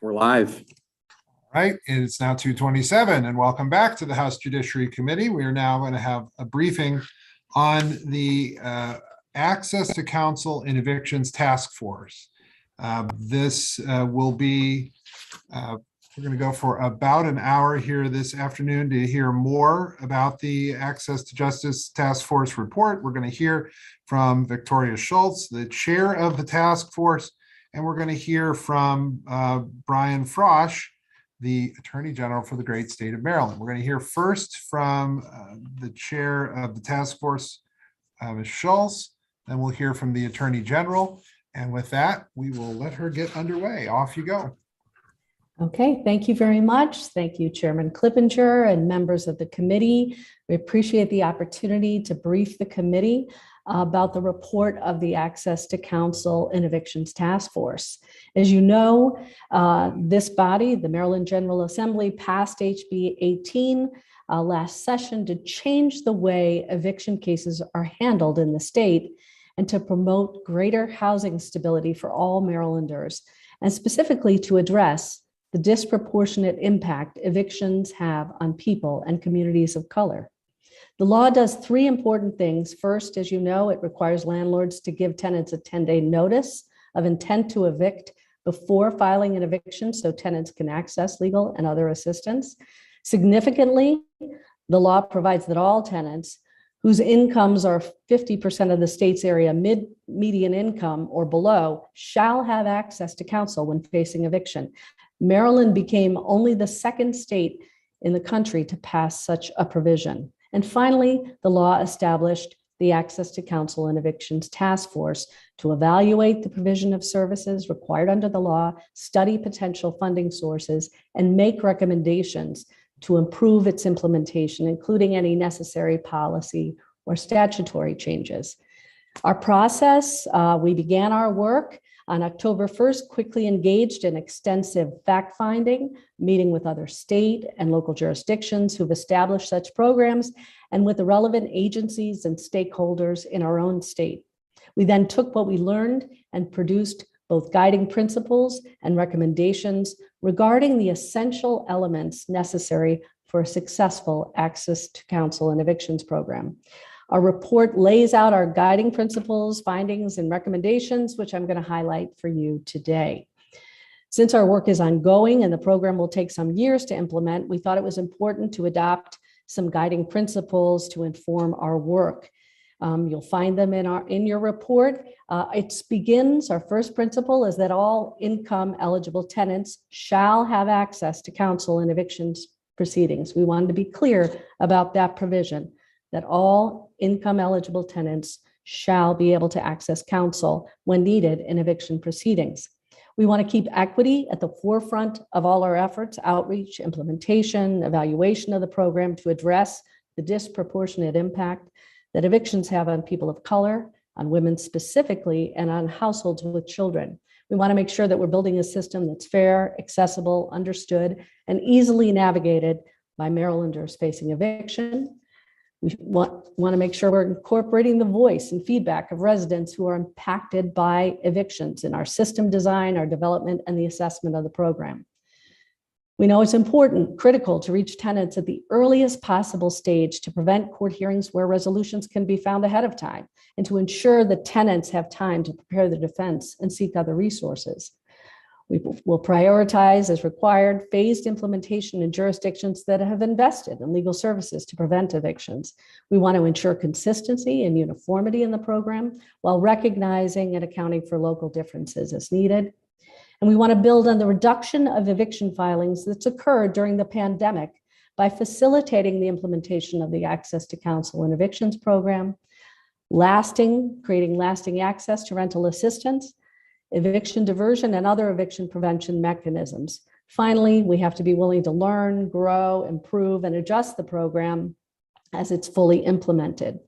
We're live. All right, it's now 2:27 and welcome back to the House Judiciary Committee. We are now going to have a briefing on the Access to Counsel in Evictions Task Force. This will be, we're going to go for about an hour here this afternoon to hear more about the Access to Justice Task Force report. We're going to hear from Victoria Schultz, the chair of the task force, and we're going to hear from Brian Frosch, the Attorney General for the great state of Maryland. We're going to hear first from the chair of the task force, Ms. Schultz, then we'll hear from the Attorney General. And with that, we will let her get underway. Off you go. Okay, thank you very much. Thank you, Chairman Clippinger and members of the committee. We appreciate the opportunity to brief the committee about the report of the Access to Counsel in Evictions Task Force. As you know, this body, the Maryland General Assembly, passed HB 18 last session to change the way eviction cases are handled in the state and to promote greater housing stability for all Marylanders, and specifically to address the disproportionate impact evictions have on people and communities of color. The law does three important things. First, as you know, it requires landlords to give tenants a 10-day notice of intent to evict before filing an eviction so tenants can access legal and other assistance. Significantly, the law provides that all tenants whose incomes are 50% of the state's area median income or below shall have access to counsel when facing eviction. Maryland became only the second state in the country to pass such a provision. And finally, the law established the Access to Counsel in Evictions Task Force to evaluate the provision of services required under the law, study potential funding sources, and make recommendations to improve its implementation, including any necessary policy or statutory changes. Our process, we began our work on October 1st, quickly engaged in extensive fact-finding, meeting with other state and local jurisdictions who've established such programs, and with the relevant agencies and stakeholders in our own state. We then took what we learned and produced both guiding principles and recommendations regarding the essential elements necessary for a successful Access to Counsel in Evictions program. Our report lays out our guiding principles, findings, and recommendations, which I'm going to highlight for you today. Since our work is ongoing and the program will take some years to implement, we thought it was important to adopt some guiding principles to inform our work. You'll find them in your report. It begins, our first principle is that all income eligible tenants shall have access to counsel in evictions proceedings. We wanted to be clear about that provision, that all income eligible tenants shall be able to access counsel when needed in eviction proceedings. We want to keep equity at the forefront of all our efforts, outreach, implementation, evaluation of the program to address the disproportionate impact that evictions have on people of color, on women specifically, and on households with children. We want to make sure that we're building a system that's fair, accessible, understood, and easily navigated by Marylanders facing eviction. We want to make sure we're incorporating the voice and feedback of residents who are impacted by evictions in our system design, our development, and the assessment of the program. We know it's important, critical to reach tenants at the earliest possible stage to prevent court hearings where resolutions can be found ahead of time and to ensure that tenants have time to prepare their defense and seek other resources. We will prioritize, as required, phased implementation in jurisdictions that have invested in legal services to prevent evictions. We want to ensure consistency and uniformity in the program while recognizing and accounting for local differences as needed. And we want to build on the reduction of eviction filings that's occurred during the pandemic by facilitating the implementation of the Access to Counsel in Evictions program, creating lasting access to rental assistance, eviction diversion, and other eviction prevention mechanisms. Finally, we have to be willing to learn, grow, improve, and adjust the program as it's fully implemented.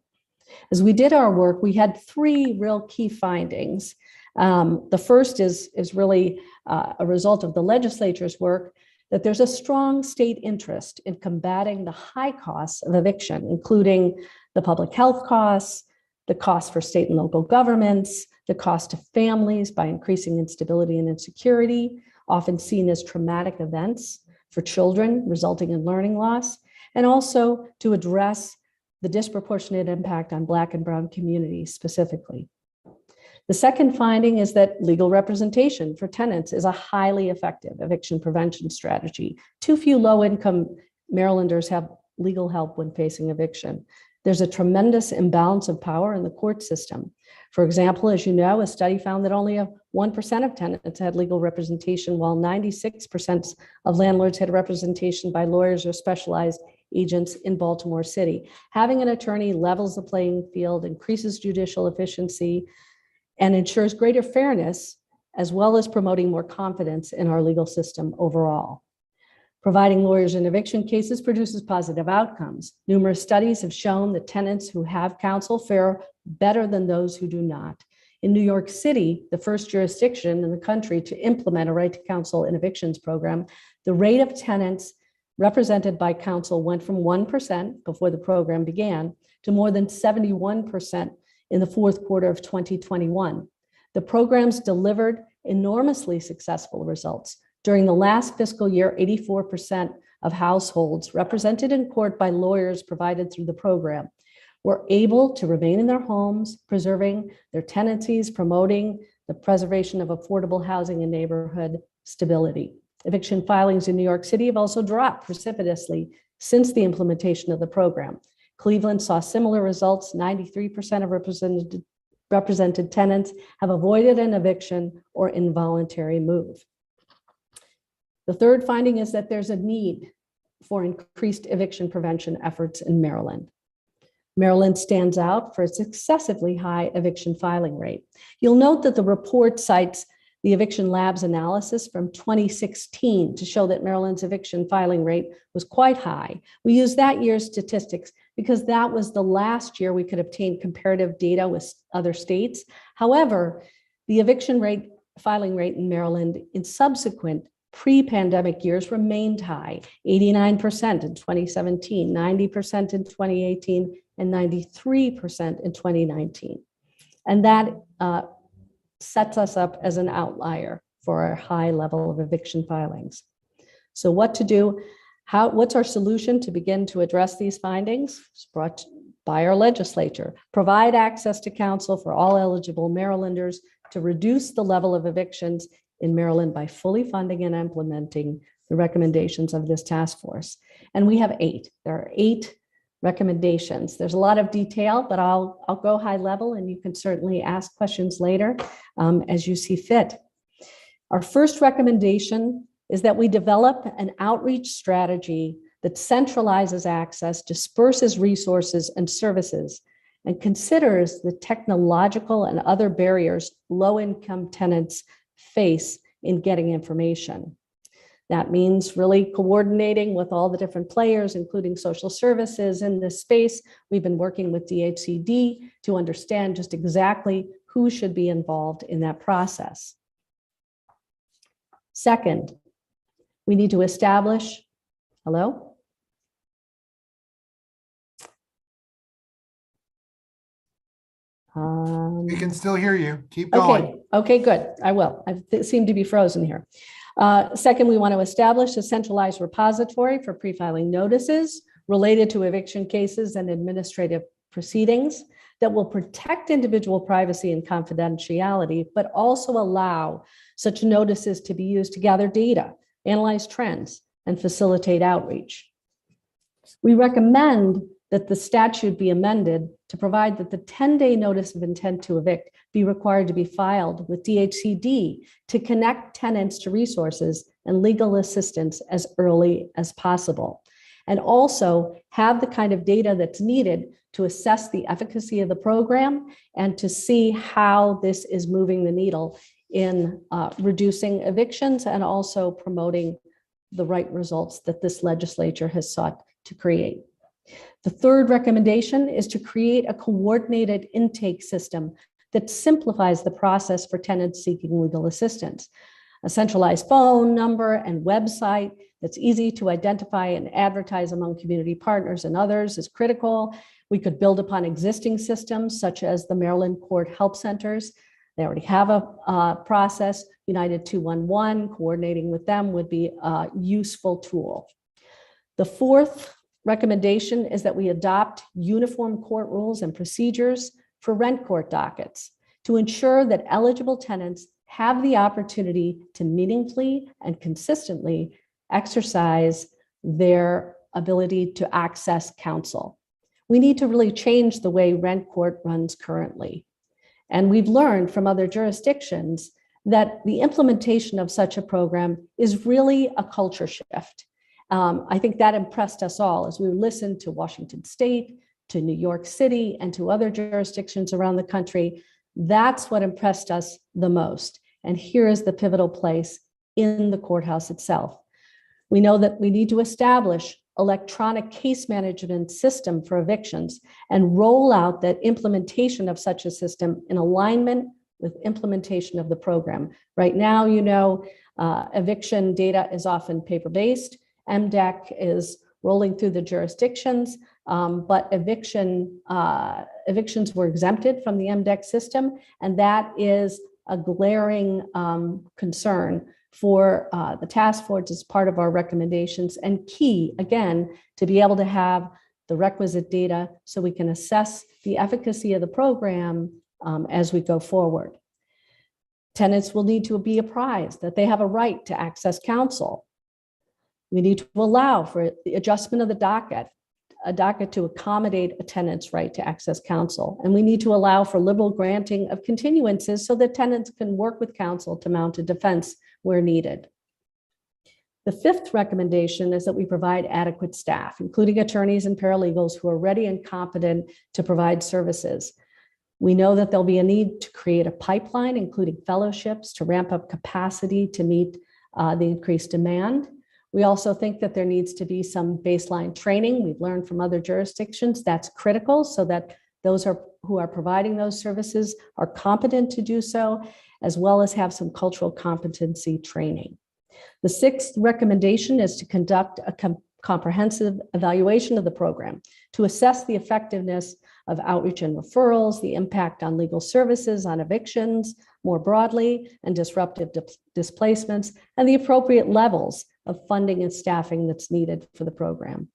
As we did our work, we had three real key findings. The first is really a result of the legislature's work, that there's a strong state interest in combating the high costs of eviction, including the public health costs, the cost for state and local governments, the cost to families by increasing instability and insecurity, often seen as traumatic events for children, resulting in learning loss, and also to address the disproportionate impact on Black and Brown communities specifically. The second finding is that legal representation for tenants is a highly effective eviction prevention strategy. Too few low-income Marylanders have legal help when facing eviction. There's a tremendous imbalance of power in the court system. For example, as you know, a study found that only 1% of tenants had legal representation, while 96% of landlords had representation by lawyers or specialized agents in Baltimore City. Having an attorney levels the playing field, increases judicial efficiency, and ensures greater fairness, as well as promoting more confidence in our legal system overall. Providing lawyers in eviction cases produces positive outcomes. Numerous studies have shown that tenants who have counsel fare better than those who do not. In New York City, the first jurisdiction in the country to implement a right to counsel in evictions program, the rate of tenants represented by counsel went from 1% before the program began to more than 71% in the fourth quarter of 2021. The programs delivered enormously successful results. During the last fiscal year, 84% of households represented in court by lawyers provided through the program were able to remain in their homes, preserving their tenancies, promoting the preservation of affordable housing and neighborhood stability. Eviction filings in New York City have also dropped precipitously since the implementation of the program. Cleveland saw similar results. 93% of represented tenants have avoided an eviction or involuntary move. The third finding is that there's a need for increased eviction prevention efforts in Maryland. Maryland stands out for its excessively high eviction filing rate. You'll note that the report cites the Eviction Lab's analysis from 2016 to show that Maryland's eviction filing rate was quite high. We use that year's statistics because that was the last year we could obtain comparative data with other states. However, the filing rate in Maryland in subsequent pre-pandemic years remained high, 89% in 2017, 90% in 2018, and 93% in 2019. And that sets us up as an outlier for our high level of eviction filings. So what to do? What's our solution to begin to address these findings? It's brought by our legislature. Provide access to counsel for all eligible Marylanders to reduce the level of evictions in Maryland by fully funding and implementing the recommendations of this task force. And we have 8. There are 8 recommendations. There's a lot of detail, but I'll go high level and you can certainly ask questions later as you see fit. Our first recommendation is that we develop an outreach strategy that centralizes access, disperses resources and services, and considers the technological and other barriers low-income tenants face in getting information. That means really coordinating with all the different players, including social services in this space. We've been working with DHCD to understand just exactly who should be involved in that process. Second, we need to establish, hello? We can still hear you. Keep going. Okay, good. I will. I seem to be frozen here. Second, we want to establish a centralized repository for pre-filing notices related to eviction cases and administrative proceedings that will protect individual privacy and confidentiality, but also allow such notices to be used to gather data, analyze trends, and facilitate outreach. We recommend that the statute be amended to provide that the 10-day notice of intent to evict be required to be filed with DHCD to connect tenants to resources and legal assistance as early as possible, and also have the kind of data that's needed to assess the efficacy of the program and to see how this is moving the needle in reducing evictions and also promoting the right results that this legislature has sought to create. The third recommendation is to create a coordinated intake system that simplifies the process for tenants seeking legal assistance. A centralized phone number and website that's easy to identify and advertise among community partners and others is critical. We could build upon existing systems such as the Maryland Court Help Centers They already have a process. United 211, coordinating with them would be a useful tool. The fourth recommendation is that we adopt uniform court rules and procedures for rent court dockets to ensure that eligible tenants have the opportunity to meaningfully and consistently exercise their ability to access counsel. We need to really change the way rent court runs currently. And we've learned from other jurisdictions that the implementation of such a program is really a culture shift. I think that impressed us all as we listened to Washington State, to New York City, and to other jurisdictions around the country. That's what impressed us the most. And here is the pivotal place in the courthouse itself. We know that we need to establish electronic case management system for evictions and roll out that implementation of such a system in alignment with implementation of the program. Right now, you know, eviction data is often paper-based. MDEC is rolling through the jurisdictions, but evictions were exempted from the MDEC system, and that is a glaring concern for the task force as part of our recommendations, and key, again, to be able to have the requisite data so we can assess the efficacy of the program as we go forward. Tenants will need to be apprised that they have a right to access counsel. We need to allow for the adjustment of the docket, a docket to accommodate a tenant's right to access counsel. And we need to allow for liberal granting of continuances so that tenants can work with counsel to mount a defense where needed. The fifth recommendation is that we provide adequate staff, including attorneys and paralegals who are ready and competent to provide services. We know that there'll be a need to create a pipeline, including fellowships, to ramp up capacity to meet the increased demand. We also think that there needs to be some baseline training. We've learned from other jurisdictions that's critical so that those who are providing those services are competent to do so, as well as have some cultural competency training. The sixth recommendation is to conduct a comprehensive evaluation of the program to assess the effectiveness of outreach and referrals, the impact on legal services, on evictions more broadly, and disruptive displacements, and the appropriate levels of funding and staffing that's needed for the program.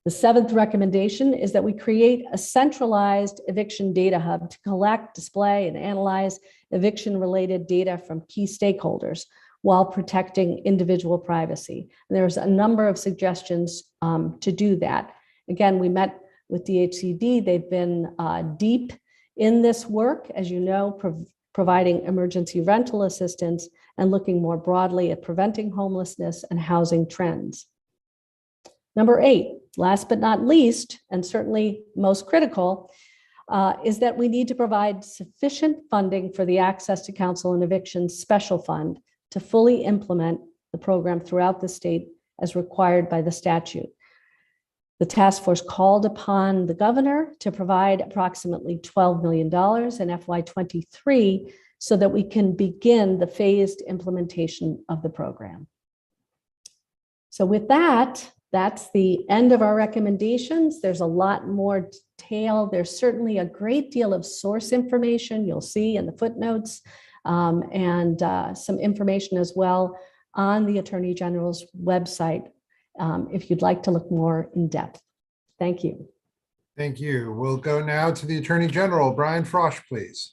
The seventh recommendation is that we create a centralized eviction data hub to collect, display, and analyze eviction-related data from key stakeholders while protecting individual privacy. And there's a number of suggestions to do that. Again, we met with DHCD. They've been deep in this work, as you know, providing emergency rental assistance and looking more broadly at preventing homelessness and housing trends. Number 8, last but not least, and certainly most critical, is that we need to provide sufficient funding for the Access to Counsel and Evictions Special Fund to fully implement the program throughout the state as required by the statute. The task force called upon the governor to provide approximately $12 million in FY23 so that we can begin the phased implementation of the program. So with that, that's the end of our recommendations. There's a lot more detail. There's certainly a great deal of source information you'll see in the footnotes and some information as well on the Attorney General's website if you'd like to look more in depth. Thank you. Thank you. We'll go now to the Attorney General, Brian Frosch, please.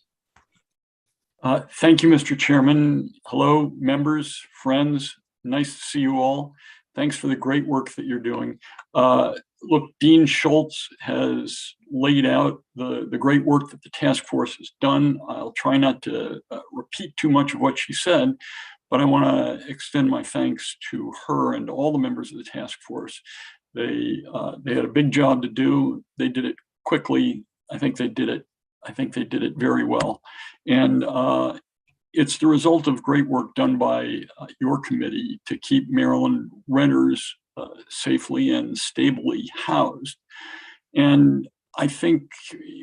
Thank you, Mr. Chairman. Hello, members, friends. Nice to see you all. Thanks for the great work that you're doing. Look, Dean Schultz has laid out the great work that the task force has done. I'll try not to repeat too much of what she said, but I want to extend my thanks to her and all the members of the task force. They had a big job to do. They did it quickly. I think they did it very well. And it's the result of great work done by your committee to keep Maryland renters safely and stably housed. And I think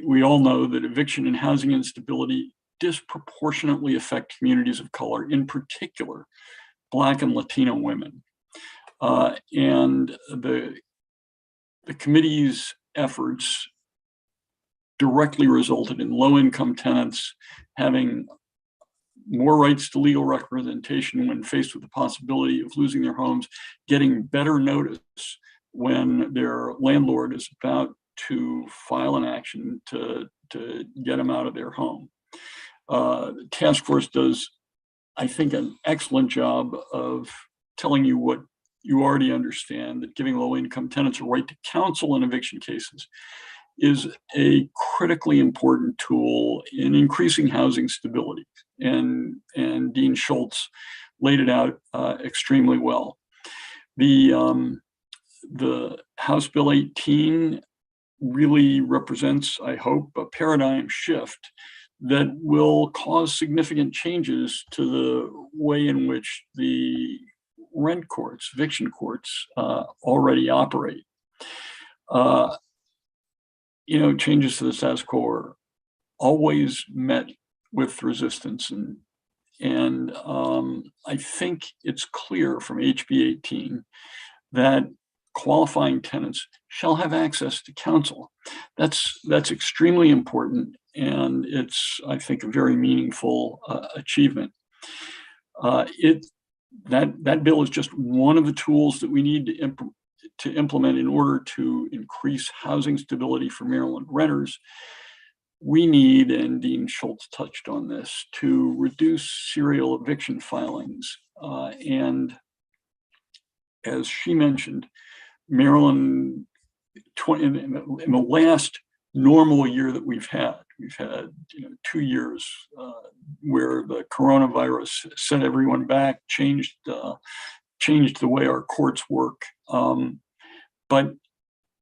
we all know that eviction and housing instability disproportionately affect communities of color, in particular, Black and Latino women. And the committee's efforts directly resulted in low-income tenants having more rights to legal representation when faced with the possibility of losing their homes, getting better notice when their landlord is about to file an action to get them out of their home. The task force does, I think, an excellent job of telling you what you already understand, that giving low-income tenants a right to counsel in eviction cases is a critically important tool in increasing housing stability. And Dean Schultz laid it out extremely well. The House Bill 18 really represents, I hope, a paradigm shift that will cause significant changes to the way in which the rent courts, eviction courts already operate. Changes to the status quo are always met with resistance, and I think it's clear from HB 18 that qualifying tenants shall have access to counsel. That's extremely important, and it's, I think, a very meaningful achievement. That bill is just one of the tools that we need to implement in order to increase housing stability for Maryland renters. We need, and Dean Schultz touched on this, to reduce serial eviction filings. And as she mentioned, Maryland, in the last normal year that we've had 2 years where the coronavirus set everyone back, changed the way our courts work. But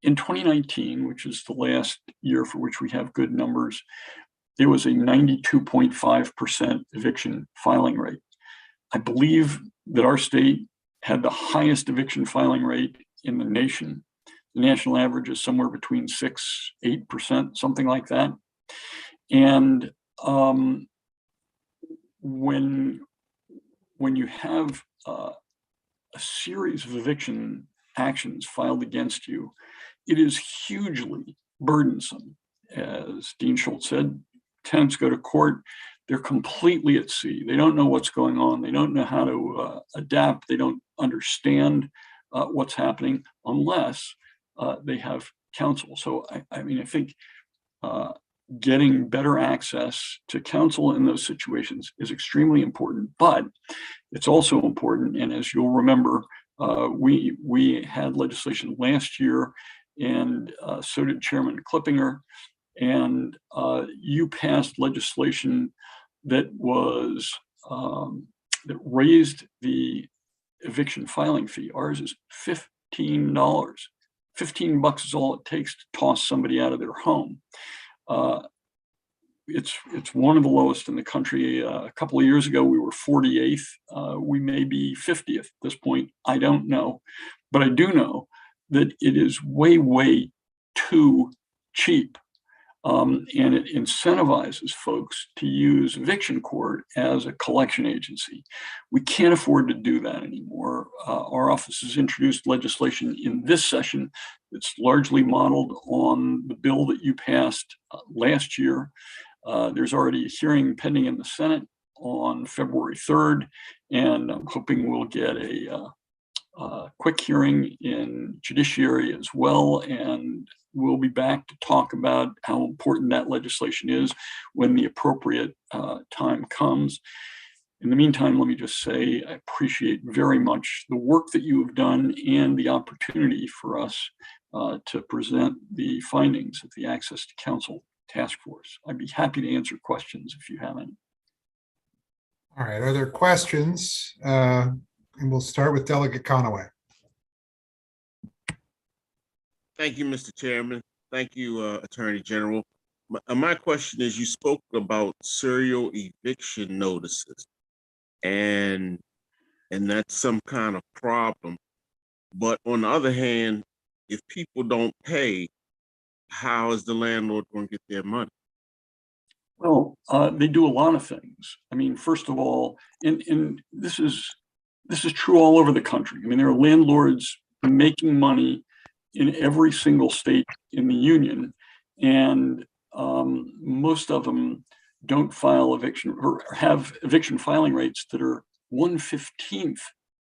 in 2019, which is the last year for which we have good numbers, there was a 92.5% eviction filing rate. I believe that our state had the highest eviction filing rate in the nation. The national average is somewhere between 6-8%, something like that. And when you have a series of eviction actions filed against you, it is hugely burdensome. As Dean Schultz said, tenants go to court, they're completely at sea. They don't know what's going on. They don't know how to adapt. They don't understand what's happening unless they have counsel. So I think getting better access to counsel in those situations is extremely important, but it's also important. And as you'll remember, we had legislation last year, and so did Chairman Klippinger, and you passed legislation that was that raised the eviction filing fee. Ours is $15. $15 is all it takes to toss somebody out of their home. It's one of the lowest in the country. A couple of years ago, we were 48th. We may be 50th at this point. I don't know, but I do know that it is way, way too cheap. And it incentivizes folks to use eviction court as a collection agency. We can't afford to do that anymore. Our office has introduced legislation in this session that's largely modeled on the bill that you passed last year. There's already a hearing pending in the Senate on February 3rd, and I'm hoping we'll get a quick hearing in Judiciary as well, and we'll be back to talk about how important that legislation is when the appropriate time comes. In the meantime, let me just say I appreciate very much the work that you have done and the opportunity for us to present the findings of the Access to Counsel Task Force. I'd be happy to answer questions if you have any. All right, are there questions? And we'll start with Delegate Conaway. Thank you, Mr. Chairman. Thank you, Attorney General. My question is, you spoke about serial eviction notices, and that's some kind of problem. But on the other hand, if people don't pay, how is the landlord going to get their money? Well, they do a lot of things. I mean, first of all, and this is true all over the country. I mean, there are landlords making money in every single state in the union, and most of them don't file eviction or have eviction filing rates that are 1/15th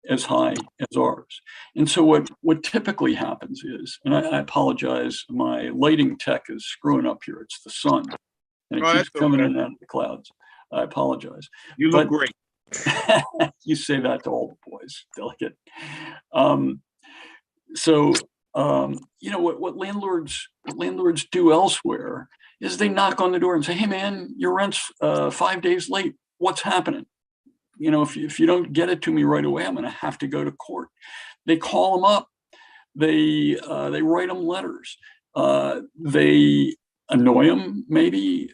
as high as ours. And so what typically happens is, and I apologize, my lighting tech is screwing up here. It's the sun, and it Oh, keeps that's coming okay. in and out of the clouds. I apologize. You look But- great. You say that to all the boys, Delegate. So you know what landlords do elsewhere is they knock on the door and say, "Hey, man, your rent's 5 days late. What's happening? You know, if you don't get it to me right away, I'm going to have to go to court." They call them up. They write them letters. They annoy them, maybe.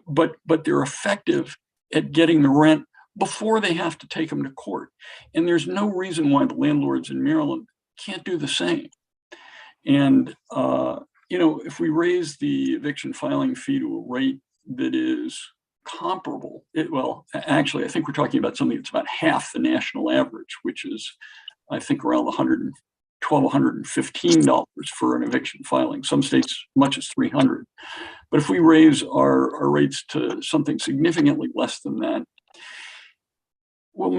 But they're effective at getting the rent before they have to take them to court. And there's no reason why the landlords in Maryland can't do the same. And you know, if we raise the eviction filing fee to a rate that is comparable, well, actually, I think we're talking about something that's about half the national average, which is, I think, around $115 for an eviction filing. Some states as much as $300. But if we raise our rates to something significantly less than that, we'll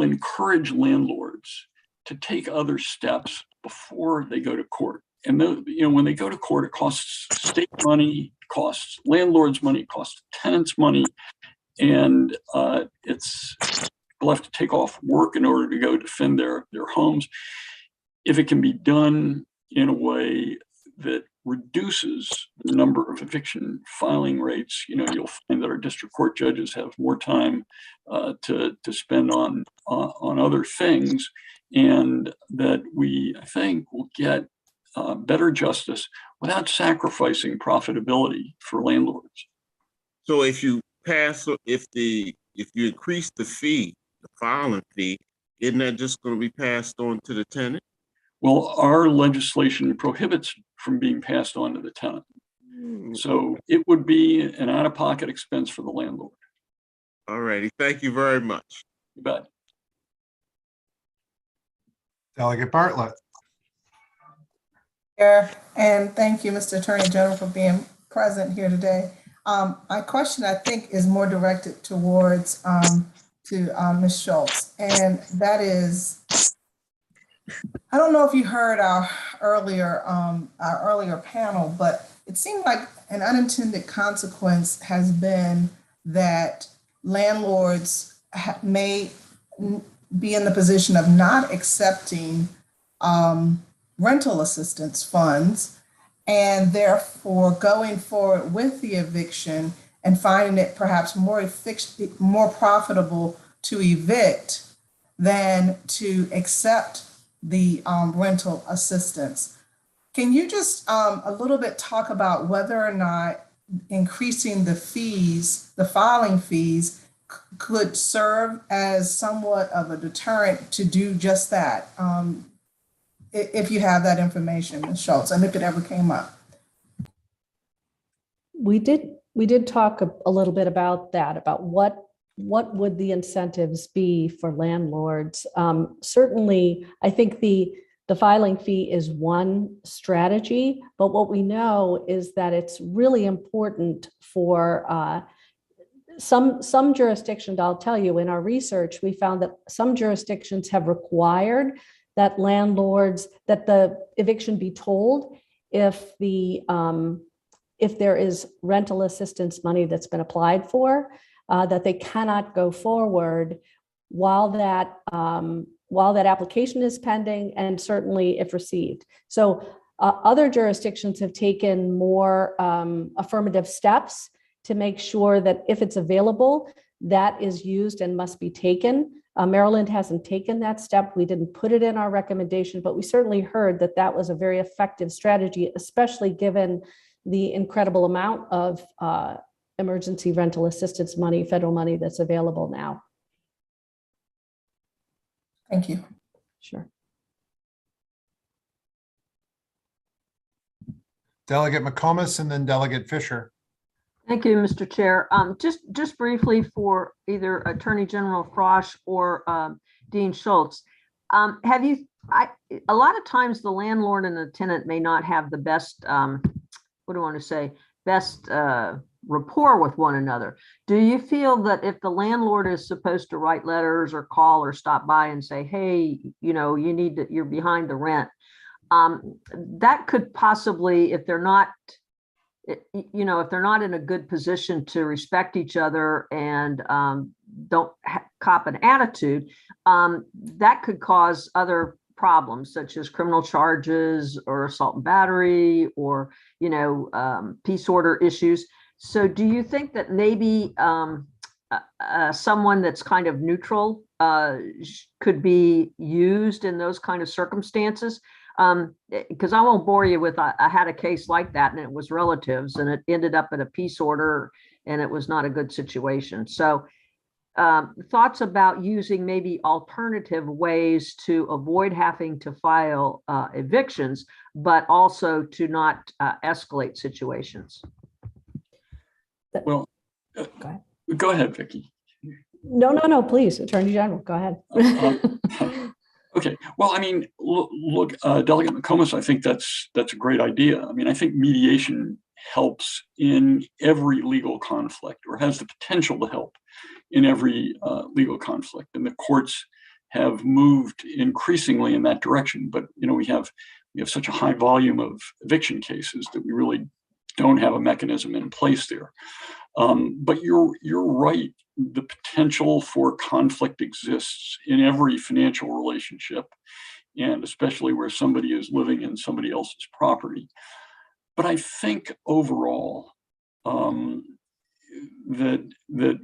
encourage landlords to take other steps before they go to court. And you know, when they go to court, it costs state money, costs landlords money, costs tenants money, and people have to take off work in order to go defend their homes. If it can be done in a way that reduces the number of eviction filing rates, you know, you'll find that our district court judges have more time to spend on other things, and that we, I think, will get better justice without sacrificing profitability for landlords. So if you increase the fee, the filing fee, isn't that just going to be passed on to the tenant? Well, our legislation prohibits from being passed on to the tenant. So it would be an out-of-pocket expense for the landlord. All righty. Thank you very much. You bet. Delegate Bartlett. And thank you, Mr. Attorney General, for being present here today. My question, I think, is more directed towards Ms. Schultz, and that is, I don't know if you heard our earlier panel, but it seemed like an unintended consequence has been that landlords may be in the position of not accepting rental assistance funds, and therefore going forward with the eviction and finding it perhaps more profitable to evict than to accept the rental assistance. Can you just a little bit talk about whether or not increasing the fees, the filing fees, could serve as somewhat of a deterrent to do just that? If you have that information, Ms. Schultz, and if it ever came up. We did talk a little bit about that, about what would the incentives be for landlords. Certainly, I think the filing fee is one strategy, but what we know is that it's really important for some jurisdictions. I'll tell you, in our research, we found that some jurisdictions have required that the eviction be told if there is rental assistance money that's been applied for, that they cannot go forward while that application is pending, and certainly if received. So other jurisdictions have taken more affirmative steps to make sure that if it's available, that is used and must be taken. Maryland hasn't taken that step. We didn't put it in our recommendation, but we certainly heard that that was a very effective strategy, especially given the incredible amount of emergency rental assistance money, federal money that's available now. Thank you. Sure. Delegate McComas and then Delegate Fisher. Thank you, Mr. Chair. Just briefly for either Attorney General Frosch or Dean Schultz, a lot of times the landlord and the tenant may not have the best what do I want to say, best rapport with one another. Do you feel that if the landlord is supposed to write letters or call or stop by and say, hey, you're behind the rent, that could possibly, if they're not in a good position to respect each other and don't cop an attitude, that could cause other problems such as criminal charges or assault and battery or, peace order issues. So do you think that maybe someone that's kind of neutral could be used in those kind of circumstances? Because I won't bore you with, I had a case like that and it was relatives and it ended up in a peace order and it was not a good situation. So thoughts about using maybe alternative ways to avoid having to file evictions, but also to not escalate situations. Well, go ahead, Vicki. No, please, Attorney General, go ahead. Okay, well, I mean, look, Delegate McComas, I think that's a great idea. I mean, I think mediation helps in every legal conflict, or has the potential to help in every legal conflict, and the courts have moved increasingly in that direction. But we have such a high volume of eviction cases that we really don't have a mechanism in place there. But you're right. The potential for conflict exists in every financial relationship, and especially where somebody is living in somebody else's property. But I think overall that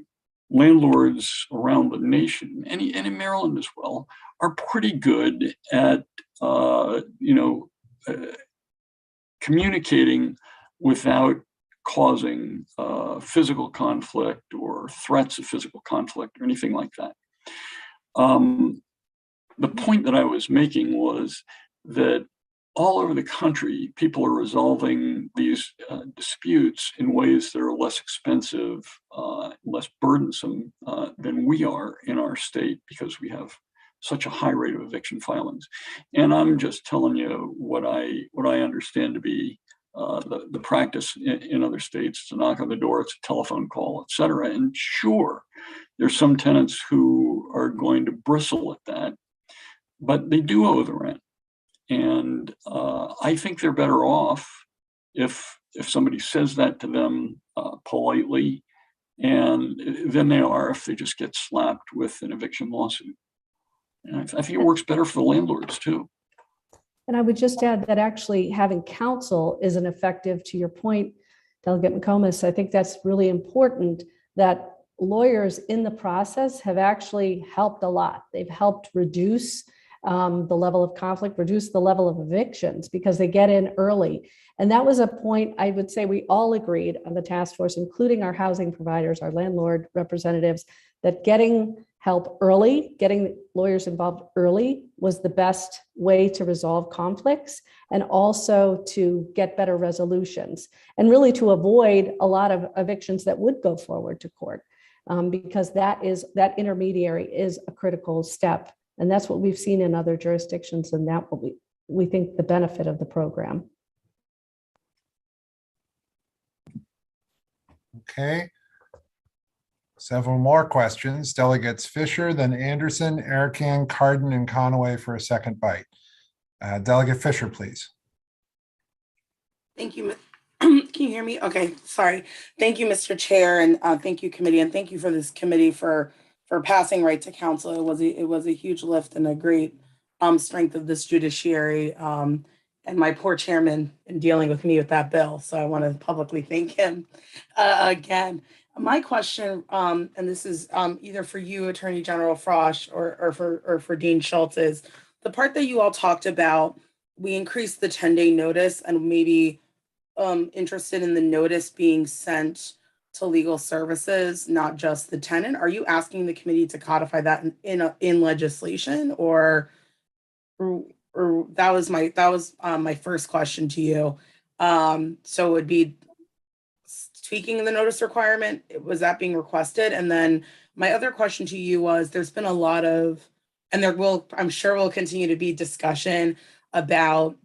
landlords around the nation, and in Maryland as well, are pretty good at communicating without causing physical conflict or threats of physical conflict or anything like that. The point that I was making was that all over the country, people are resolving these disputes in ways that are less expensive, less burdensome than we are in our state, because we have such a high rate of eviction filings. And I'm just telling you what I understand to be the practice in other states. To knock on the door, it's a telephone call, et cetera. And sure, there's some tenants who are going to bristle at that, but they do owe the rent. And I think they're better off if somebody says that to them politely, and than they are if they just get slapped with an eviction lawsuit. And I think it works better for the landlords too. And I would just add that actually having counsel is an effective, to your point, Delegate McComas, I think that's really important, that lawyers in the process have actually helped a lot. They've helped reduce the level of conflict, reduce the level of evictions, because they get in early. And that was a point I would say we all agreed on the task force, including our housing providers, our landlord representatives, that getting help early, getting lawyers involved early was the best way to resolve conflicts and also to get better resolutions and really to avoid a lot of evictions that would go forward to court, because that intermediary is a critical step. And that's what we've seen in other jurisdictions, and that what we think the benefit of the program. Okay. Several more questions. Delegates Fisher, then Anderson, Erican, Cardin, and Conaway for a second bite. Delegate Fisher, please. Thank you. Can you hear me? Okay, sorry. Thank you, Mr. Chair, and thank you, committee, and thank you for this committee for passing right to counsel. It was a huge lift and a great strength of this judiciary, and my poor chairman in dealing with me with that bill. So I want to publicly thank him again. My question, and this is either for you, Attorney General Frosch, or for Dean Schultz, is the part that you all talked about. We increased the 10-day notice, and maybe interested in the notice being sent to legal services, not just the tenant. Are you asking the committee to codify that in legislation, or that was my first question to you. So it would be tweaking the notice requirement. Was that being requested? And then my other question to you was, there's been a lot of, and I'm sure will continue to be discussion about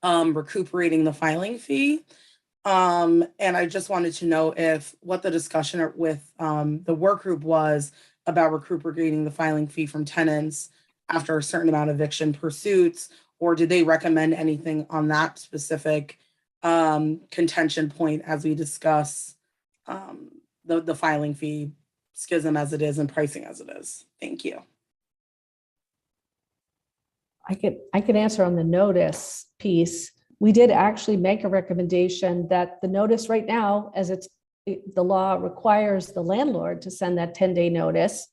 recuperating the filing fee. And I just wanted to know what the discussion with the work group was about recuperating the filing fee from tenants after a certain amount of eviction pursuits, or did they recommend anything on that specific contention point as we discuss the filing fee schism as it is and pricing as it is? Thank you. I could answer on the notice piece. We did actually make a recommendation that the notice right now, as the law requires the landlord to send that 10-day notice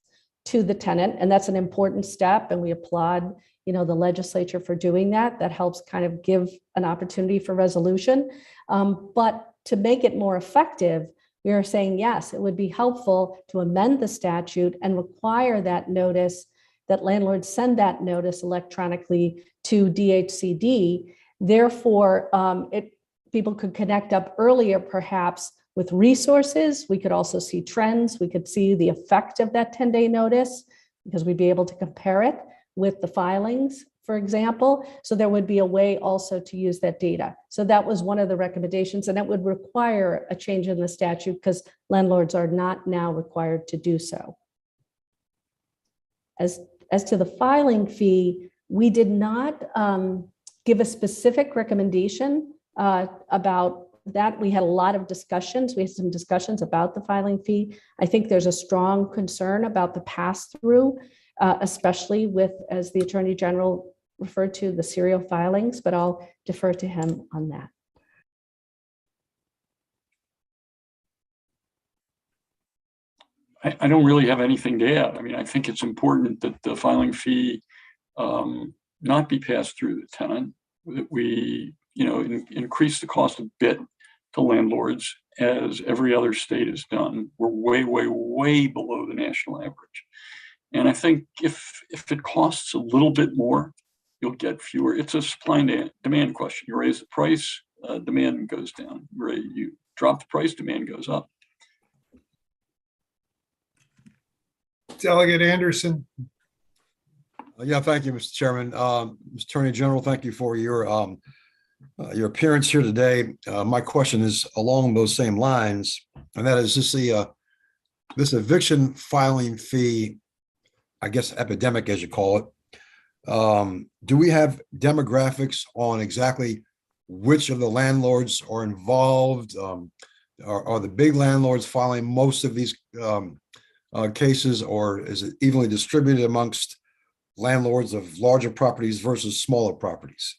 to the tenant, and that's an important step, and we applaud the legislature for doing that. That helps kind of give an opportunity for resolution. But to make it more effective, we are saying, yes, it would be helpful to amend the statute and require that notice, that landlords send that notice electronically to DHCD. Therefore, people could connect up earlier, perhaps with resources. We could also see trends. We could see the effect of that 10-day notice because we'd be able to compare it with the filings, for example. So there would be a way also to use that data. So that was one of the recommendations, and that would require a change in the statute because landlords are not now required to do so. As to the filing fee, we did not give a specific recommendation about that. We had a lot of discussions. We had some discussions about the filing fee. I think there's a strong concern about the pass-through, especially with, as the Attorney General referred to, the serial filings, but I'll defer to him on that. I don't really have anything to add. I mean, I think it's important that the filing fee not be passed through the tenant, that we, increase the cost a bit to landlords as every other state has done. We're way, way, way below the national average. And I think if it costs a little bit more, you'll get fewer. It's a supply and demand question. You raise the price, demand goes down. You drop the price, demand goes up. Delegate Anderson. Yeah, thank you, Mr. Chairman. Mr. Attorney General, thank you for your appearance here today. My question is along those same lines, and that is this eviction filing fee, I guess epidemic as you call it. Do we have demographics on exactly which of the landlords are involved? Are the big landlords filing most of these cases, or is it evenly distributed amongst landlords of larger properties versus smaller properties?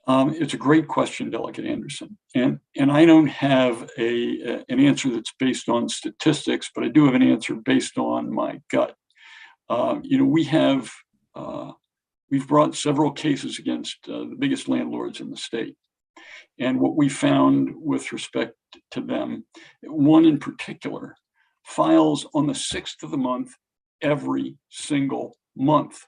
It's a great question, Delegate Anderson, and I don't have an answer that's based on statistics, but I do have an answer based on my gut. We've brought several cases against the biggest landlords in the state, and what we found with respect to them, one in particular files on the 6th of the month every single month.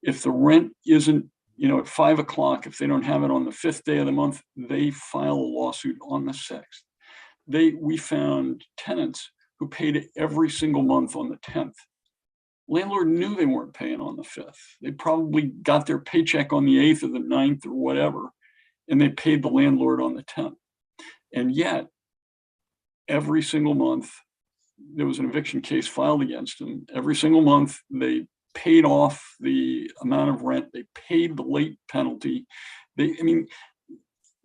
If the rent isn't at 5 o'clock, if they don't have it on the 5th day of the month, they file a lawsuit on the 6th. We found tenants who paid every single month on the 10th. Landlord knew they weren't paying on the 5th. They probably got their paycheck on the 8th or the 9th or whatever, and they paid the landlord on the 10th. And yet, every single month, there was an eviction case filed against them. Every single month, they paid off the amount of rent. They paid the late penalty.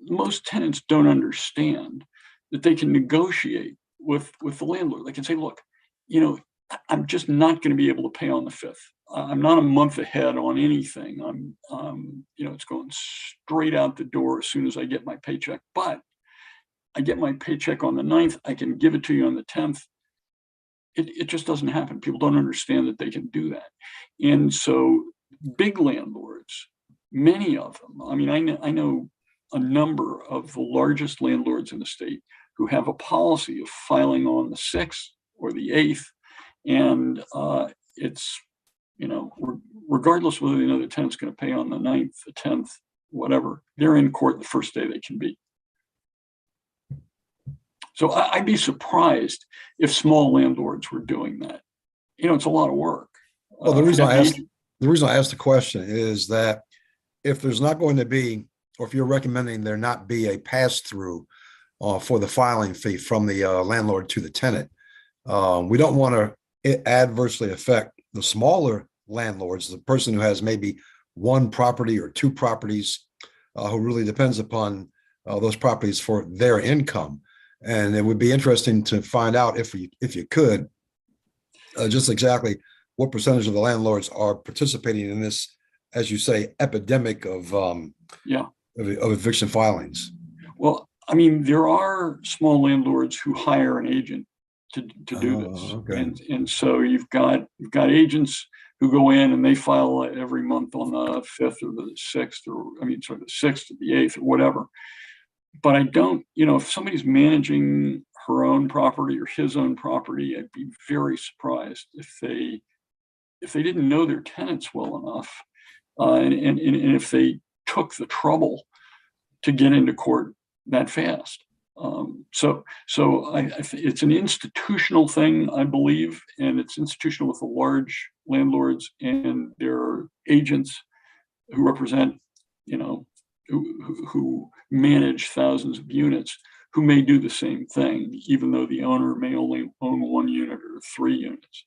Most tenants don't understand that they can negotiate with the landlord. They can say, look, I'm just not going to be able to pay on the 5th. I'm not a month ahead on anything. It's going straight out the door as soon as I get my paycheck. But I get my paycheck on the 9th. I can give it to you on the 10th. It just doesn't happen. People don't understand that they can do that. And so big landlords, many of them, I know a number of the largest landlords in the state who have a policy of filing on the 6th or the 8th. And it's, regardless whether they know the tenant's going to pay on the 9th, the 10th, whatever, they're in court the first day they can be. So I'd be surprised if small landlords were doing that. It's a lot of work. Well, the reason I asked the question is that if there's not going to be, or if you're recommending there not be a pass-through, for the filing fee from the landlord to the tenant. We don't want to adversely affect the smaller landlords, the person who has maybe one property or two properties, who really depends upon those properties for their income. And it would be interesting to find out, if you could, just exactly what percentage of the landlords are participating in this, as you say, epidemic of eviction filings. Well, I mean, there are small landlords who hire an agent to do this. Okay. And so you've got agents who go in and they file every month on the 5th or the 6th, or the 6th or the 8th or whatever. But I don't, if somebody's managing her own property or his own property, I'd be very surprised if they didn't know their tenants well enough, and if they took the trouble to get into court that fast. So it's an institutional thing, I believe, and it's institutional with the large landlords and their agents who represent, who manage thousands of units, who may do the same thing, even though the owner may only own 1 unit or 3 units.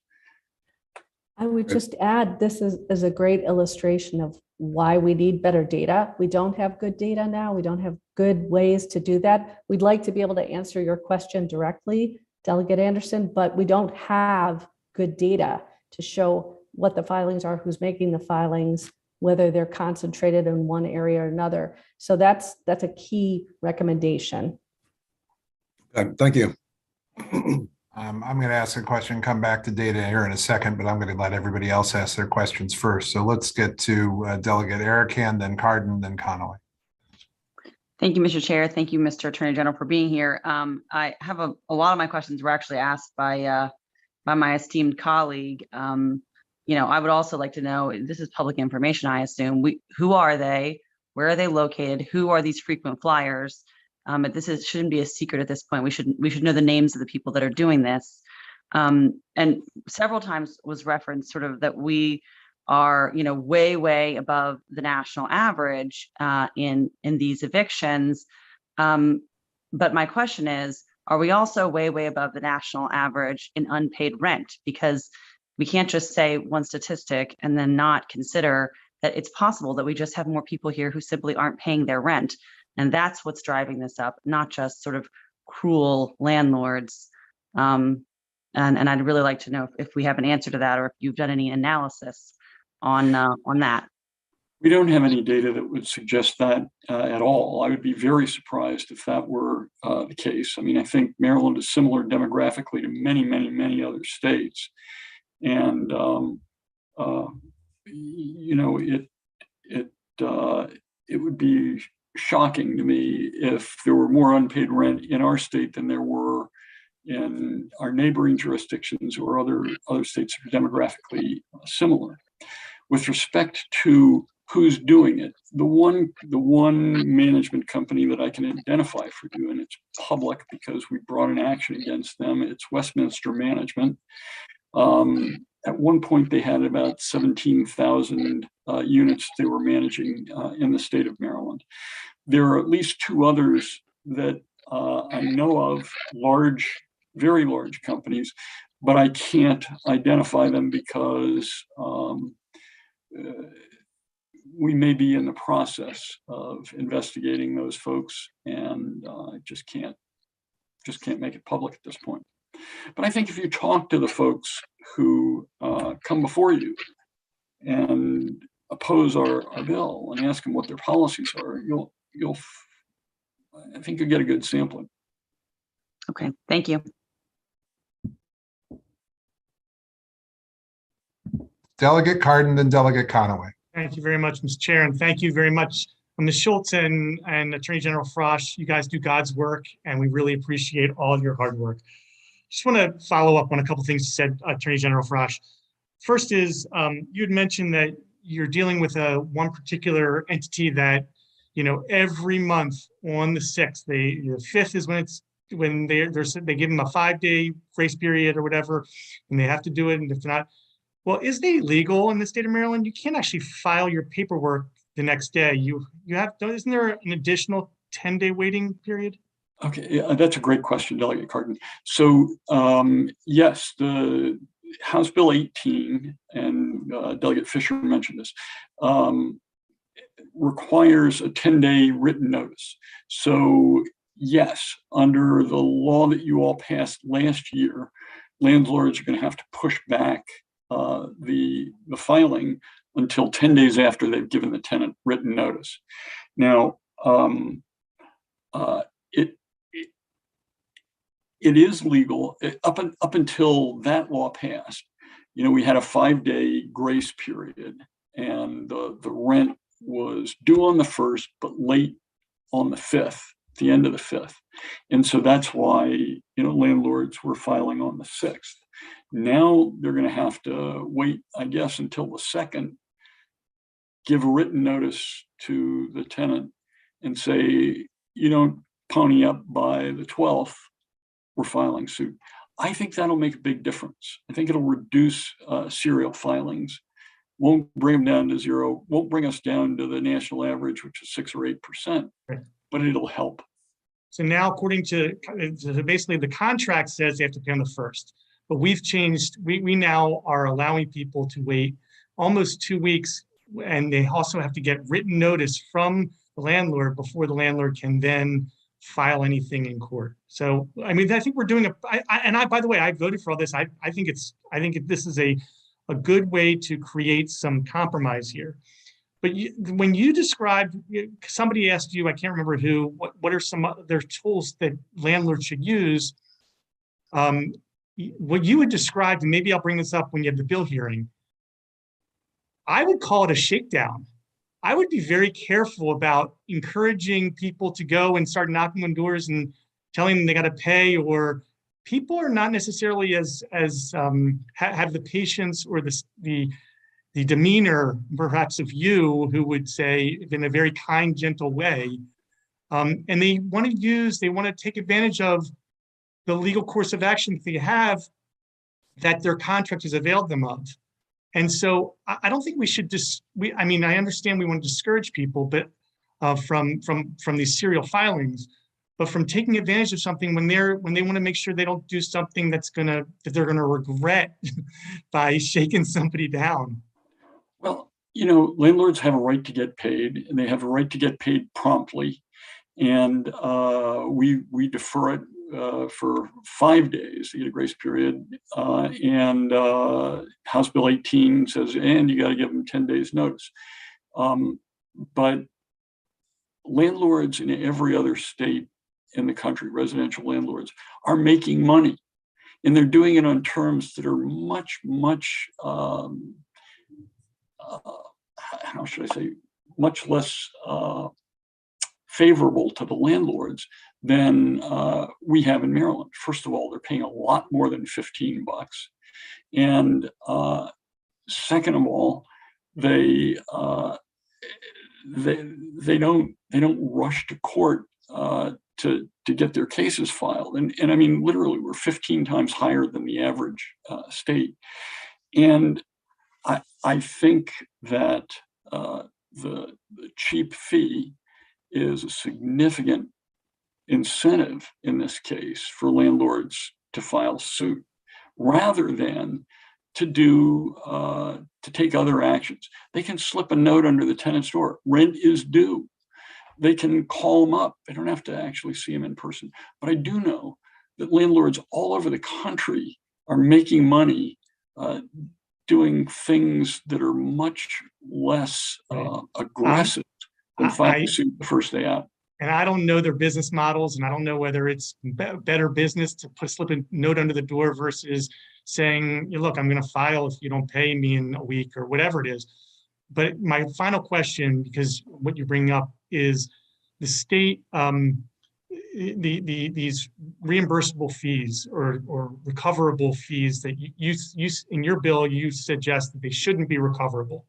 I would just add, this is a great illustration of why we need better data. We don't have good data now. We don't have good ways to do that. We'd like to be able to answer your question directly, Delegate Anderson, but we don't have good data to show what the filings are, who's making the filings, whether they're concentrated in one area or another. So that's a key recommendation. Thank you. I'm going to ask a question, come back to data here in a second, but I'm going to let everybody else ask their questions first. So let's get to Delegate Arakan, then Cardin, then Conaway. Thank you, Mr. Chair. Thank you, Mr. Attorney General, for being here. I have a lot of my questions were actually asked by my esteemed colleague. I would also like to know, this is public information, I assume. Who are they? Where are they located? Who are these frequent flyers? Shouldn't be a secret at this point. We should know the names of the people that are doing this. And several times was referenced sort of that we are, way above the national average in these evictions. But my question is, are we also way above the national average in unpaid rent? Because we can't just say one statistic and then not consider that it's possible that we just have more people here who simply aren't paying their rent. And that's what's driving this up, not just sort of cruel landlords. And I'd really like to know if we have an answer to that, or if you've done any analysis on that. We don't have any data that would suggest that at all. I would be very surprised if that were the case. I mean, I think Maryland is similar demographically to many other states. And, it would be shocking to me if there were more unpaid rent in our state than there were in our neighboring jurisdictions or other states that are demographically similar. With respect to who's doing it, the one management company that I can identify for doing it's public because we brought an action against them. It's Westminster Management. At one point, they had about 17,000 units they were managing in the state of Maryland. There are at least 2 others that I know of, very large companies, but I can't identify them because we may be in the process of investigating those folks, and just can't make it public at this point. But I think if you talk to the folks who come before you and oppose our bill and ask them what their policies are, I think you'll get a good sampling. Okay, thank you. Delegate Cardin, then Delegate Conaway. Thank you very much, Mr. Chair, and thank you very much, Ms. Schultz and Attorney General Frosch. You guys do God's work, and we really appreciate all your hard work. Just want to follow up on a couple things you said, Attorney General Frosch. First is, you had mentioned that you're dealing with one particular entity that, every month on the 6th, the 5th is when they give them a 5-day grace period or whatever, and they have to do it, and if they're not, well, is it illegal in the state of Maryland? You can't actually file your paperwork the next day. Isn't there an additional 10-day waiting period? Okay, yeah, that's a great question, Delegate Carton. So yes, the House Bill 18, and Delegate Fisher mentioned this, requires a 10-day written notice. So yes, under the law that you all passed last year, landlords are going to have to push back the filing until 10 days after they've given the tenant written notice. Now, it is legal up until that law passed. You know, we had a 5-day grace period, and the rent was due on the 1st, but late on the 5th, the end of the 5th. And so that's why, you know, landlords were filing on the 6th. Now they're going to have to wait, I guess, until the 2nd, give a written notice to the tenant and say, you don't pony up by the 12th, we're filing suit. I think that'll make a big difference. I think it'll reduce serial filings, won't bring them down to 0, won't bring us down to the national average, which is 6 or 8%, Right. but it'll help. So now, according to basically the contract says they have to pay on the 1st, but we've changed. We now are allowing people to wait almost 2 weeks, and they also have to get written notice from the landlord before the landlord can then file anything in court. So, I mean, I think we're doing by the way, I voted for all this. I think this is a good way to create some compromise here. But when you described, somebody asked you, I can't remember who, what are some other tools that landlords should use? What you had described, and maybe I'll bring this up when you have the bill hearing, I would call it a shakedown. I would be very careful about encouraging people to go and start knocking on doors and telling them they got to pay, or people are not necessarily as have the patience or the demeanor perhaps of you, who would say in a very kind, gentle way, and they want to take advantage of the legal course of action that they have, that their contract has availed them of. And so I don't think we should I mean, I understand we want to discourage people, but from these serial filings, but from taking advantage of something when they want to make sure they don't do something that they're gonna regret by shaking somebody down. Well, you know, landlords have a right to get paid, and they have a right to get paid promptly. And we defer it for 5 days, you get a grace period. And House Bill 18 says, and you got to give them 10 days notice. But landlords in every other state in the country, residential landlords, are making money. And they're doing it on terms that are much, much, how should I say, much less favorable to the landlords than we have in Maryland. First of all, they're paying a lot more than $15. And second of all, they don't rush to court to get their cases filed. And I mean, literally, we're 15 times higher than the average state. And I think that the cheap fee is a significant incentive in this case for landlords to file suit, rather than to take other actions. They can slip a note under the tenant's door, rent is due. They can call them up. They don't have to actually see them in person. But I do know that landlords all over the country are making money doing things that are much less aggressive than filing suit the first day out. And I don't know their business models, and I don't know whether it's better business to slip a note under the door versus saying, look, I'm going to file if you don't pay me in a week or whatever it is. But my final question, because what you bring up is the state, these reimbursable fees or recoverable fees that you in your bill, you suggest that they shouldn't be recoverable.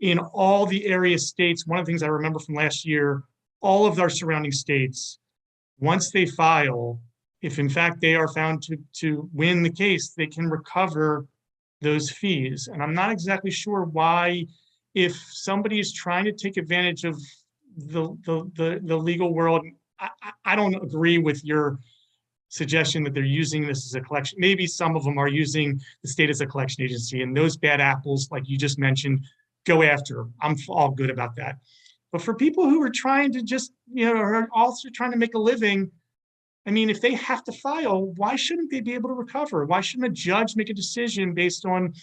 In all the area states, one of the things I remember from last year, all of our surrounding states, once they file, if in fact they are found to win the case, they can recover those fees. And I'm not exactly sure why, if somebody is trying to take advantage of the legal world, I don't agree with your suggestion that they're using this as a collection. Maybe some of them are using the state as a collection agency, and those bad apples, like you just mentioned, go after. I'm all good about that. But for people who are trying to just, are also trying to make a living, I mean, if they have to file, why shouldn't they be able to recover? Why shouldn't a judge make a decision based on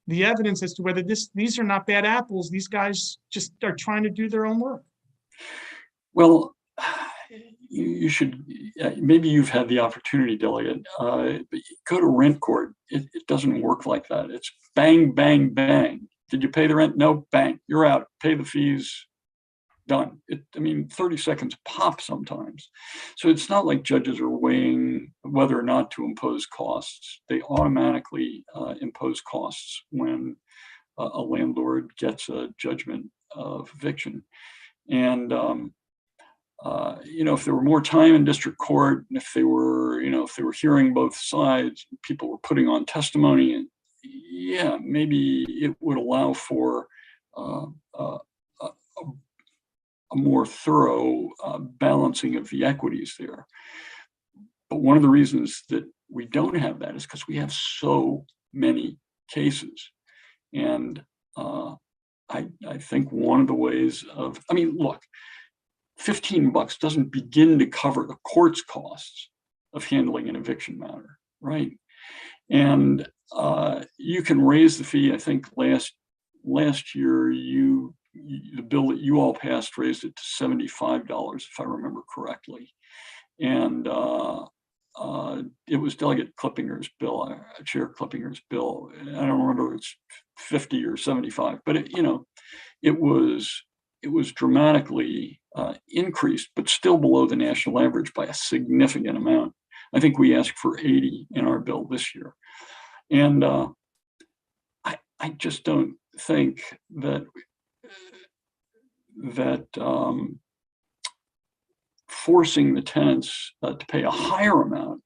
the evidence as to whether these are not bad apples? These guys just are trying to do their own work. Well, you should, maybe you've had the opportunity, Delegate, but go to rent court. It doesn't work like that. It's bang, bang, bang. Did you pay the rent? No, bang, you're out. Pay the fees, done. 30 seconds pop sometimes. So it's not like judges are weighing whether or not to impose costs. They automatically impose costs when a landlord gets a judgment of eviction. And if there were more time in district court, and if they were hearing both sides, people were putting on testimony, and yeah, maybe it would allow for a more thorough balancing of the equities there. But one of the reasons that we don't have that is because we have so many cases. And I think one of the ways of, look, $15 doesn't begin to cover the court's costs of handling an eviction matter, right? And you can raise the fee. I think last year the bill that you all passed raised it to $75, if I remember correctly. And it was Delegate Clippinger's bill, Chair Clippinger's bill. I don't remember if it's 50 or 75, but it was dramatically increased, but still below the national average by a significant amount. I think we asked for 80 in our bill this year. And I just don't think that forcing the tenants to pay a higher amount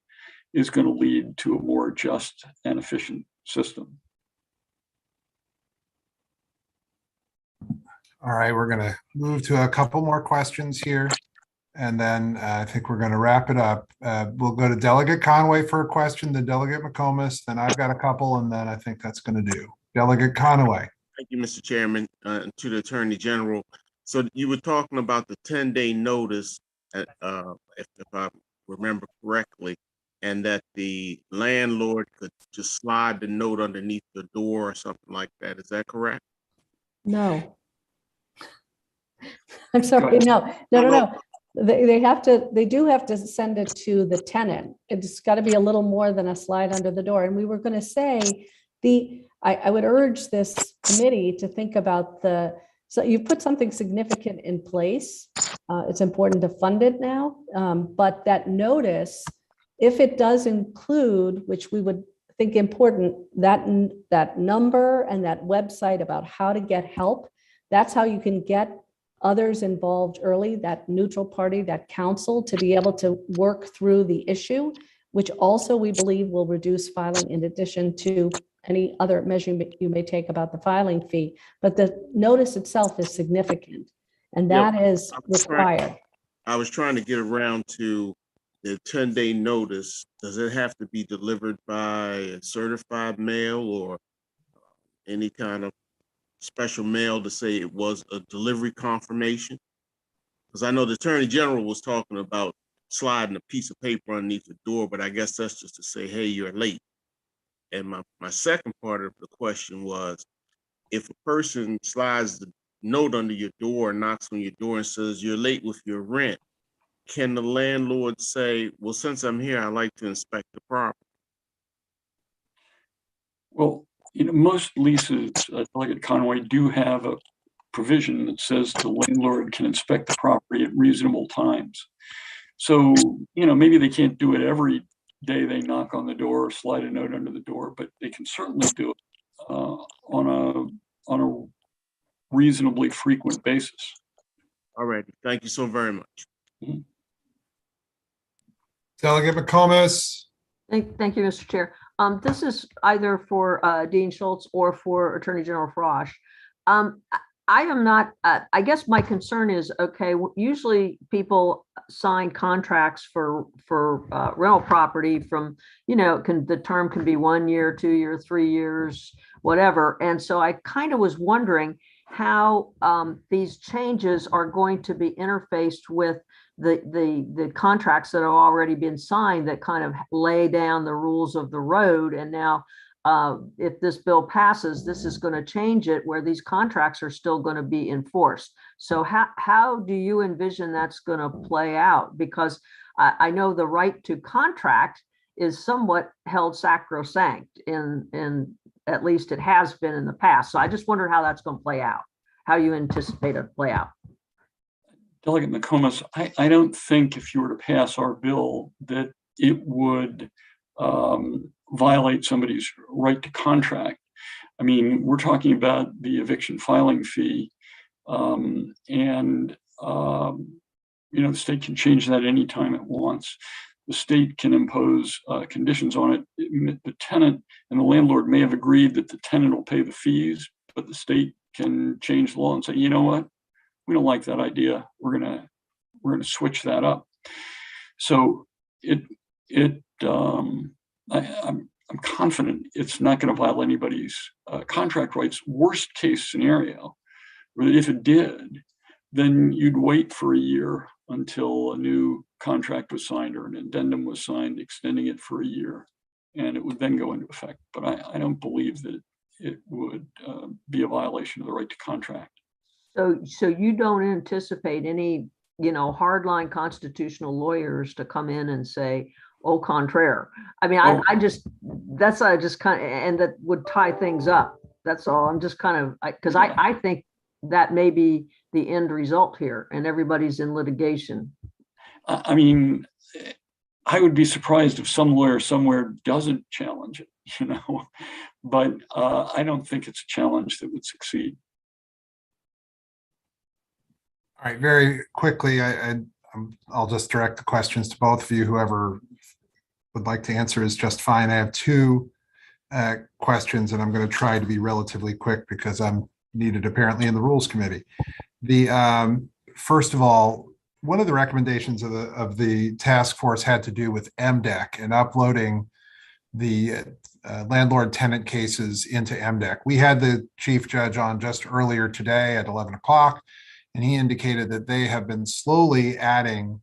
is going to lead to a more just and efficient system. All right, we're going to move to a couple more questions here, and then I think we're going to wrap it up. We'll go to Delegate Conway for a question, then Delegate McComas, then I've got a couple, and then I think that's going to do. Delegate Conway. Thank you, Mr. Chairman, and to the Attorney General. So you were talking about the 10-day notice, if I remember correctly, and that the landlord could just slide the note underneath the door or something like that. Is that correct? No. I'm sorry, no. They do have to send it to the tenant. It's got to be a little more than a slide under the door. And we were going to say, I would urge this committee to think about so you've put something significant in place. It's important to fund it now, but that notice, if it does include, which we would think important, that number and that website about how to get help, that's how you can get others involved early, that neutral party, that counsel, to be able to work through the issue, which also we believe will reduce filing in addition to any other measure you may take about the filing fee. But the notice itself is significant, and that is required. I was trying to get around to the 10-day notice. Does it have to be delivered by a certified mail or any kind of special mail to say it was a delivery confirmation? Because I know the Attorney General was talking about sliding a piece of paper underneath the door, but I guess that's just to say, hey, you're late. And my second part of the question was, if a person slides the note under your door, knocks on your door and says you're late with your rent, can the landlord say, well, since I'm here, I'd like to inspect the property? Well, most leases, Delegate Conway, do have a provision that says the landlord can inspect the property at reasonable times. So, maybe they can't do it every day they knock on the door or slide a note under the door, but they can certainly do it on a reasonably frequent basis. All right. Thank you so very much. Mm-hmm. Delegate McComas. Thank you, Mr. Chair. This is either for Dean Schultz or for Attorney General Frosch. I am not, I guess my concern is, okay, usually people sign contracts for rental property from, the term can be 1 year, 2 year, 3 years, whatever. And so I kind of was wondering how these changes are going to be interfaced with the contracts that have already been signed that kind of lay down the rules of the road. And now if this bill passes, this is going to change it where these contracts are still going to be enforced. So how do you envision that's going to play out? Because I know the right to contract is somewhat held sacrosanct in at least it has been in the past. So I just wonder how that's going to play out, how you anticipate it to play out. Delegate McComas, I don't think if you were to pass our bill that it would violate somebody's right to contract. I mean, we're talking about the eviction filing fee, and the state can change that anytime it wants. The state can impose conditions on it. The tenant and the landlord may have agreed that the tenant will pay the fees, but the state can change the law and say, you know what, we don't like that idea. We're gonna switch that up. So I'm confident it's not going to violate anybody's contract rights. Worst case scenario, or if it did, then you'd wait for a year until a new contract was signed or an addendum was signed, extending it for a year, and it would then go into effect. But I don't believe that it would be a violation of the right to contract. So you don't anticipate any, hardline constitutional lawyers to come in and say, au contraire. I mean, I just kind of, and that would tie things up. That's all. I'm just kind of, because I think that may be the end result here and everybody's in litigation. I mean, I would be surprised if some lawyer somewhere doesn't challenge it, but I don't think it's a challenge that would succeed. All right, very quickly, I'll just direct the questions to both of you. Whoever would like to answer is just fine. I have two questions, and I'm going to try to be relatively quick because I'm needed apparently in the Rules Committee. First of all, one of the recommendations of the task force had to do with MDEC and uploading the landlord tenant cases into MDEC. We had the chief judge on just earlier today at 11 o'clock, and he indicated that they have been slowly adding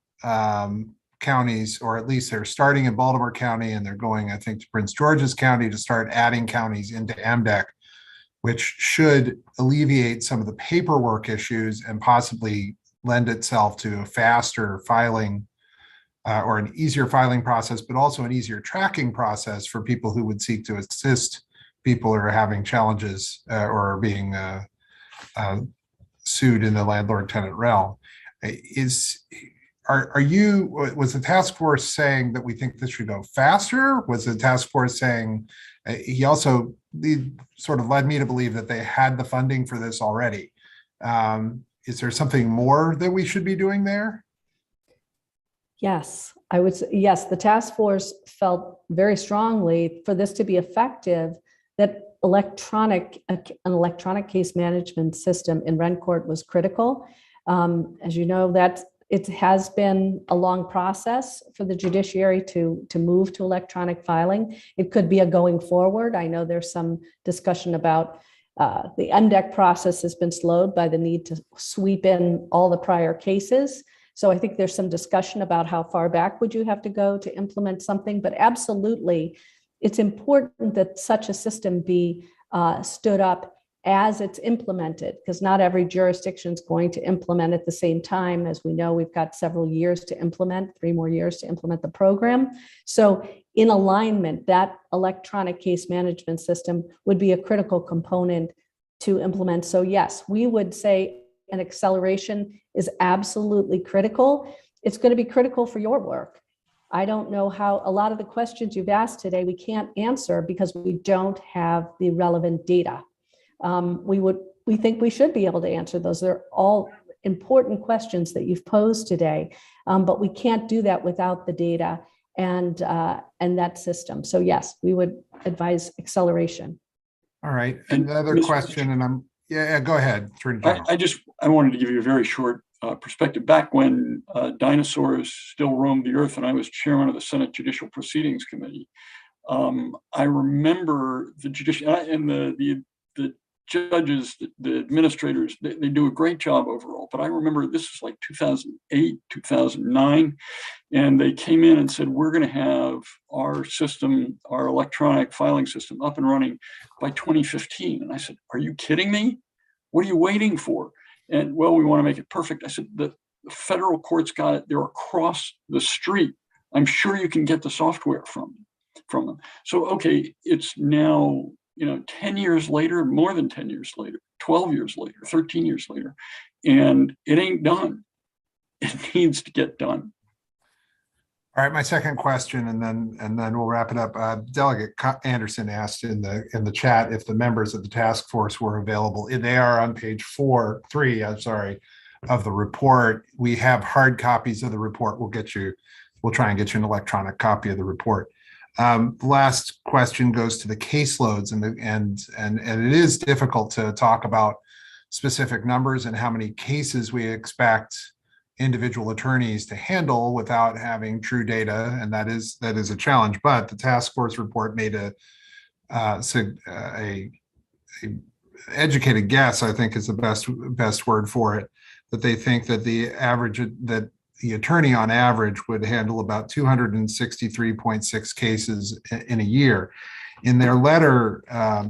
counties, or at least they're starting in Baltimore County and they're going, I think, to Prince George's County to start adding counties into MDEC, which should alleviate some of the paperwork issues and possibly lend itself to a faster filing or an easier filing process, but also an easier tracking process for people who would seek to assist people who are having challenges or are being sued in the landlord tenant realm. Was the task force saying that we think this should go faster? Was the task force saying, he sort of led me to believe that they had the funding for this already. Is there something more that we should be doing there? Yes, I would say, yes, the task force felt very strongly for this to be effective, that an electronic case management system in rent court was critical. As you know, that it has been a long process for the judiciary to move to electronic filing. It could be a going forward. I know there's some discussion about the MDEC process has been slowed by the need to sweep in all the prior cases. So I think there's some discussion about how far back would you have to go to implement something, but absolutely, it's important that such a system be stood up as it's implemented, because not every jurisdiction is going to implement at the same time. As we know, we've got several years to implement, 3 more years to implement the program. So in alignment, that electronic case management system would be a critical component to implement. So yes, we would say an acceleration is absolutely critical. It's going to be critical for your work. I don't know how a lot of the questions you've asked today, we can't answer because we don't have the relevant data. We think we should be able to answer those. They're all important questions that you've posed today, but we can't do that without the data and that system. So yes, we would advise acceleration. All right, another question, and Yeah, go ahead, Attorney General. I wanted to give you a very short perspective. Back when dinosaurs still roamed the earth and I was chairman of the Senate Judicial Proceedings Committee, I remember the judiciary and the judges, the administrators, they do a great job overall. But I remember this was like 2008, 2009, and they came in and said, we're going to have our system, our electronic filing system up and running by 2015. And I said, are you kidding me? What are you waiting for? And well, we want to make it perfect. I said, the federal courts got it. They're across the street. I'm sure you can get the software from them. So, okay, it's now, 10 years later, more than 10 years later, 12 years later, 13 years later, and it ain't done. It needs to get done. All right, my second question, and then we'll wrap it up. Delegate Anderson asked in the chat if the members of the task force were available. They are on page 3 of the report. We have hard copies of the report. We'll try and get you an electronic copy of the report. The last question goes to the caseloads, and it is difficult to talk about specific numbers and how many cases we expect individual attorneys to handle without having true data, and that is a challenge. But the task force report made a educated guess, I think is the best word for it, that they think that the attorney on average would handle about 263.6 cases in a year. In their letter, I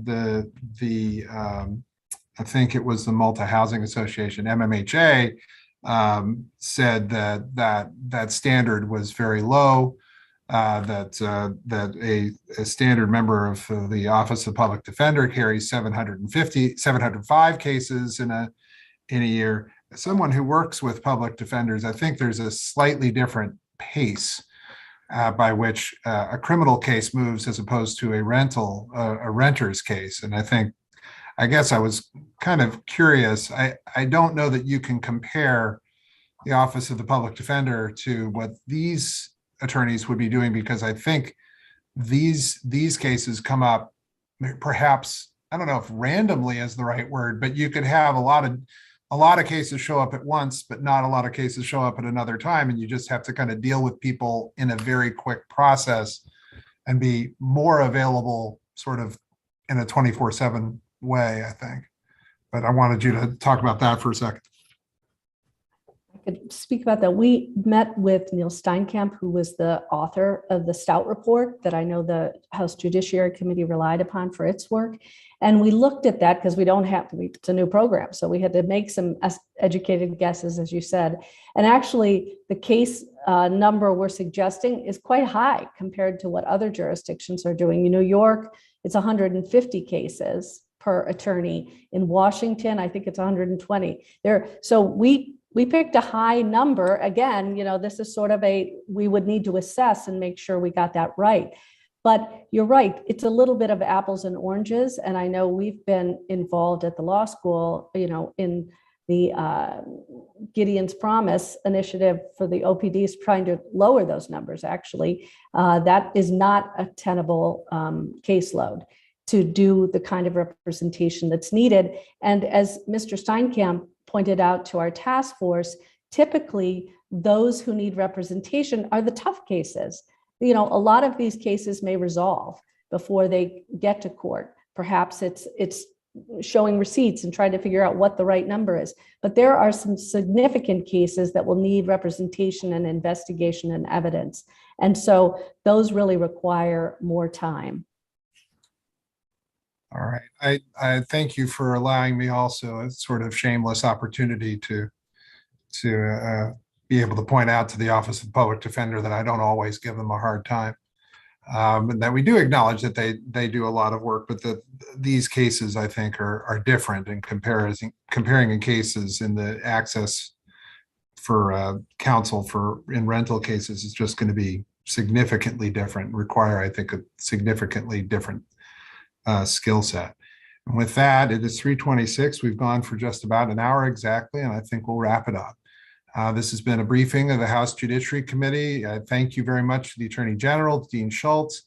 think it was the Multi-Housing Association, MMHA, said that standard was very low, that a standard member of the Office of Public Defender carries 705 cases in a year. Someone who works with public defenders, I think there's a slightly different pace by which a criminal case moves as opposed to a renter's case. And I guess I was kind of curious. I don't know that you can compare the Office of the Public Defender to what these attorneys would be doing, because I think these cases come up perhaps, I don't know if randomly is the right word, but you could have a lot of cases show up at once, but not a lot of cases show up at another time. And you just have to kind of deal with people in a very quick process and be more available sort of in a 24/7 way, I think. But I wanted you to talk about that for a second. I could speak about that. We met with Neil Steinkamp, who was the author of the Stout report that I know the House Judiciary Committee relied upon for its work. And we looked at that because it's a new program. So we had to make some educated guesses, as you said. And actually, the case number we're suggesting is quite high compared to what other jurisdictions are doing. In New York, it's 150 cases per attorney. In Washington, I think it's 120. So we picked a high number. Again, this is sort of we would need to assess and make sure we got that right. But you're right, it's a little bit of apples and oranges. And I know we've been involved at the law school, in the Gideon's Promise initiative for the OPDs, trying to lower those numbers, actually. That is not a tenable caseload to do the kind of representation that's needed. And as Mr. Steinkamp pointed out to our task force, typically those who need representation are the tough cases. A lot of these cases may resolve before they get to court. Perhaps it's showing receipts and trying to figure out what the right number is. But there are some significant cases that will need representation and investigation and evidence. And so those really require more time. All right. I thank you for allowing me also a sort of shameless opportunity to be able to point out to the Office of Public Defender that I don't always give them a hard time. And that we do acknowledge that they do a lot of work, but these cases, I think, are different in comparing in cases in the access for counsel in rental cases is just going to be significantly different, require, I think, a significantly different skill set. And with that, it is 3:26. We've gone for just about an hour exactly, and I think we'll wrap it up. This has been a briefing of the House Judiciary Committee. Thank you very much to the Attorney General, Dean Schultz,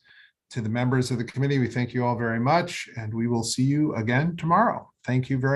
to the members of the committee. We thank you all very much, and we will see you again tomorrow. Thank you very much.